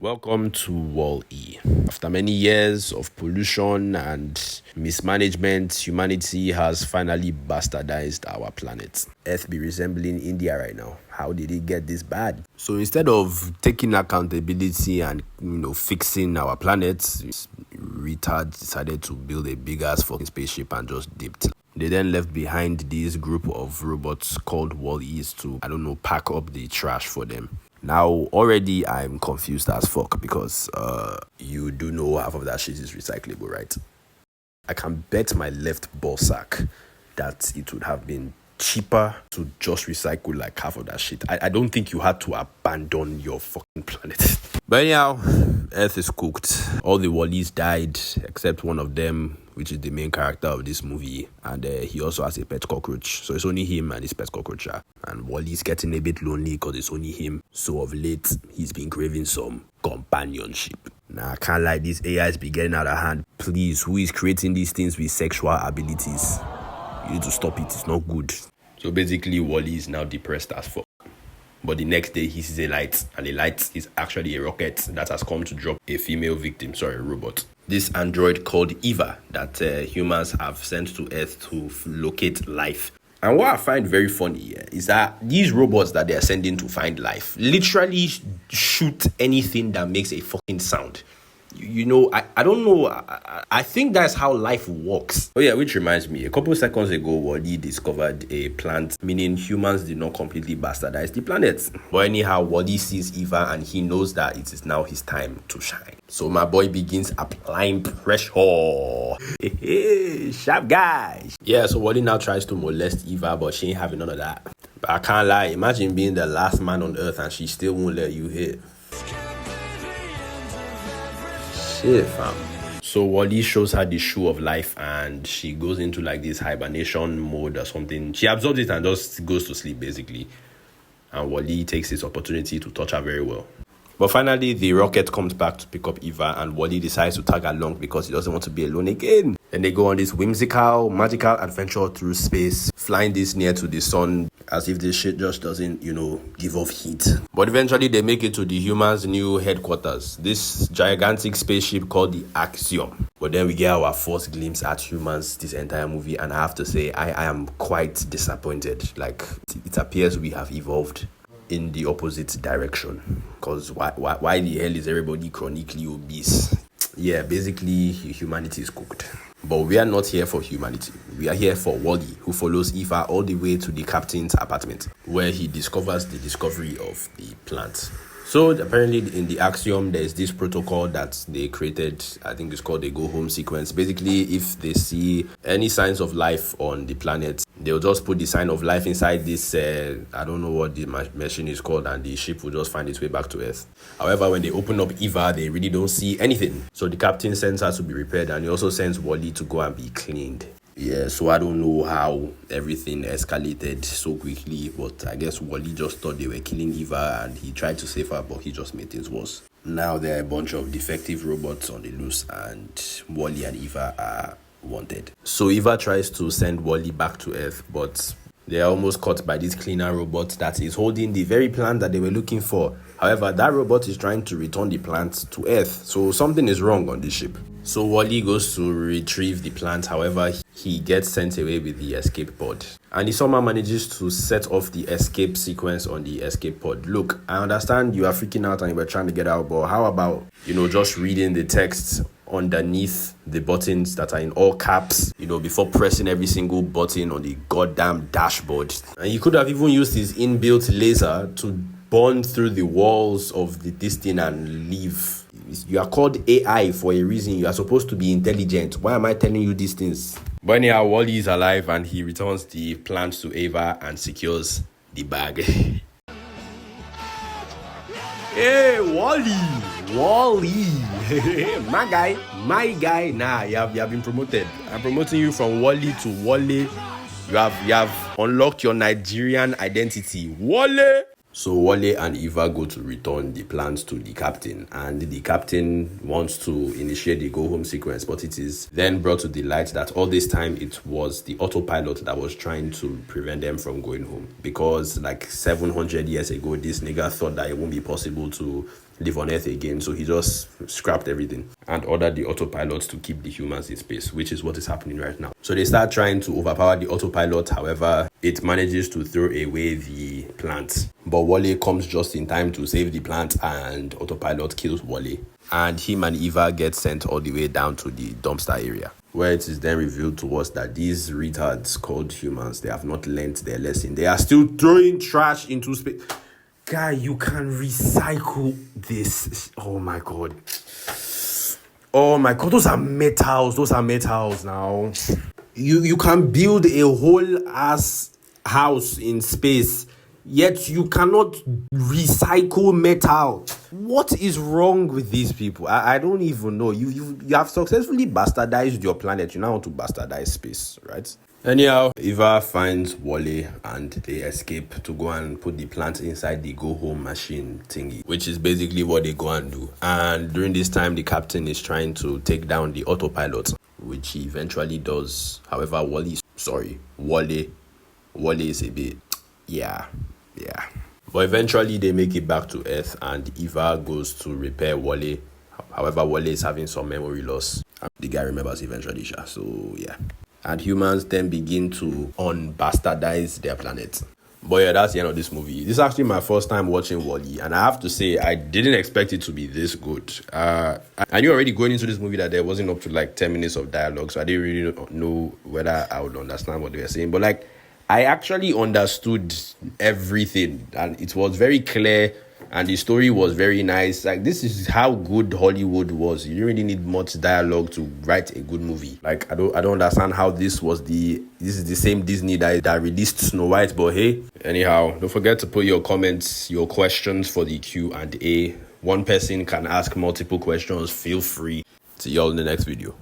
Welcome to Wall-E. After many years of pollution and mismanagement, humanity has finally bastardized our planet. Earth be resembling India right now. How did it get this bad? So instead of taking accountability and fixing our planet, retards decided to build a big ass fucking spaceship and just dipped. They then left behind this group of robots called Wall-Es to, pack up the trash for them. Now, already I'm confused as fuck because you do know half of that shit is recyclable, right? I can bet my left ball sack that it would have been cheaper to just recycle like half of that shit. I don't think you had to abandon your fucking planet. But anyhow, Earth is cooked. All the Wall-Es died except one of them, which is the main character of this movie, and he also has a pet cockroach. So it's only him and his pet cockroach. And Wally's getting a bit lonely because it's only him. So of late, he's been craving some companionship. Nah, I can't lie, these AIs be getting out of hand. Please, who is creating these things with sexual abilities? You need to stop it, it's not good. So basically, Wall-E is now depressed as fuck. But the next day, he sees a light, and the light is actually a rocket that has come to drop a female victim, a robot. This android called Eva that humans have sent to Earth to locate life. And what I find very funny here is that these robots that they are sending to find life literally shoot anything that makes a fucking sound. I don't know. I think that's how life works. Oh yeah, which reminds me, a couple seconds ago, Wall-E discovered a plant, meaning humans did not completely bastardize the planet. But anyhow, Wall-E sees Eva and he knows that it is now his time to shine. So my boy begins applying pressure. Sharp guy. Yeah, so Wall-E now tries to molest Eva, but she ain't having none of that. But I can't lie, imagine being the last man on Earth and she still won't let you hit. Shit, fam. So Wall-E shows her the shoe of life and she goes into like this hibernation mode or something. She absorbs it and just goes to sleep basically. And Wall-E takes this opportunity to touch her very well. But finally, the rocket comes back to pick up Eva and Wall-E decides to tag along because he doesn't want to be alone again. Then they go on this whimsical, magical adventure through space, flying this near to the sun as if this shit just doesn't, give off heat. But eventually they make it to the humans' new headquarters, this gigantic spaceship called the Axiom. But then we get our first glimpse at humans this entire movie, and I have to say, I am quite disappointed. Like, it appears we have evolved in the opposite direction. Because why the hell is everybody chronically obese? Yeah, basically, humanity is cooked. But we are not here for humanity. We are here for Wall-E, who follows Eva all the way to the captain's apartment, where he discovers the discovery of the plant. So apparently in the Axiom, there's this protocol that they created. I think it's called the go home sequence. Basically, if they see any signs of life on the planet, they'll just put the sign of life inside this, I don't know what the machine is called, and the ship will just find its way back to Earth. However, when they open up Eva, they really don't see anything. So the captain sends her to be repaired, and he also sends Wall-E to go and be cleaned. Yeah, so I don't know how everything escalated so quickly, but I guess Wall-E just thought they were killing Eva and he tried to save her, but he just made things worse. Now there are a bunch of defective robots on the loose and Wall-E and Eva are wanted. So Eva tries to send Wall-E back to Earth, but they are almost caught by this cleaner robot that is holding the very plant that they were looking for. However, that robot is trying to return the plant to Earth, so something is wrong on this ship. So Wall-E goes to retrieve the plant, however, he gets sent away with the escape pod. And he somehow manages to set off the escape sequence on the escape pod. Look, I understand you are freaking out and you were trying to get out, but how about, just reading the text underneath the buttons that are in all caps, before pressing every single button on the goddamn dashboard. And you could have even used his inbuilt laser to burn through the walls of this thing and leave. You are called AI for a reason. You are supposed to be intelligent. Why am I telling you these things? But anyhow, Wall-E is alive and he returns the plant to Eva and secures the bag. Hey, Wall-E! My guy. Nah, you have been promoted. I'm promoting you from Wall-E to Wale. You have unlocked your Nigerian identity. Wale! So Wale and Eva go to return the plans to the captain, and the captain wants to initiate the go home sequence, but it is then brought to the light that all this time it was the autopilot that was trying to prevent them from going home, because like 700 years ago this nigga thought that it won't be possible to live on Earth again. So he just scrapped everything and ordered the autopilot to keep the humans in space, which is what is happening right now. So they start trying to overpower the autopilot. However, it manages to throw away the plant. But Wally comes just in time to save the plant, and autopilot kills Wally. And him and Eva get sent all the way down to the dumpster area, where it is then revealed to us that these retards called humans, they have not learnt their lesson. They are still throwing trash into space. Guy, you can recycle this. Oh my god. Oh my god, those are metals. Those are metals now. You can build a whole ass house in space, yet you cannot recycle metal. What is wrong with these people? I don't even know. You have successfully bastardized your planet. You now want to bastardize space, right? Anyhow, Eva finds Wally and they escape to go and put the plant inside the go home machine thingy, which is basically what they go and do. And during this time, the captain is trying to take down the autopilot, which he eventually does. However, Wally is a bit, yeah. But eventually they make it back to Earth and Eva goes to repair Wally. However, Wally is having some memory loss. The guy remembers eventually, so yeah. And humans then begin to unbastardize their planet. But yeah, that's the end of this movie. This is actually my first time watching Wall-E, and I have to say, I didn't expect it to be this good. I knew already going into this movie that there wasn't up to like 10 minutes of dialogue, so I didn't really know whether I would understand what they were saying. But like, I actually understood everything, and it was very clear, and the story was very nice. Like, this is how good Hollywood was. You didn't really need much dialogue to write a good movie. Like, I don't understand how this is the same Disney that released Snow White, but hey. Anyhow, don't forget to put your comments, your questions for the Q&A. One person can ask multiple questions. Feel free. See y'all in the next video.